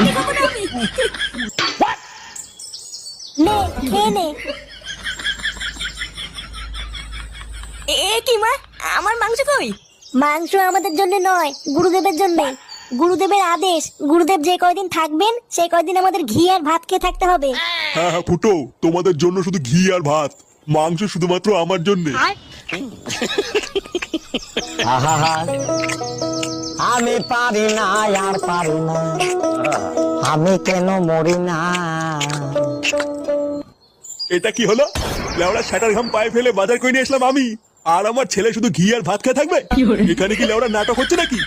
তোকে খাবো না আমি। নে খেয়ে নে। এ কি মা, আমার মাংস কই? মাংস আমাদের জন্য নয়, গুরুদেবের জন্য। গুরুদেবের আদেশ, গুরুদেব যে কয়দিন থাকবেন সেই কয়দিন আমাদের ঘি আর ভাত খেয়ে থাকতে হবে। হ্যাঁ হ্যাঁ ফুটো, তোমাদের জন্য শুধু ঘি আর ভাত, মাংস শুধুমাত্র আমার জন্য। আহা, আমি পারি না আর পারি না, আমি কেন মরি না। এটা কি হলো? লেওড়া শাটার ঘাম পায়ে ফেলে বাজার করে নিয়ে আসলাম আমি, আর আমার ছেলে শুধু ঘি আর ভাত খেয়ে থাকবে? এখানে কি লেওড়া নাটক হচ্ছে নাকি?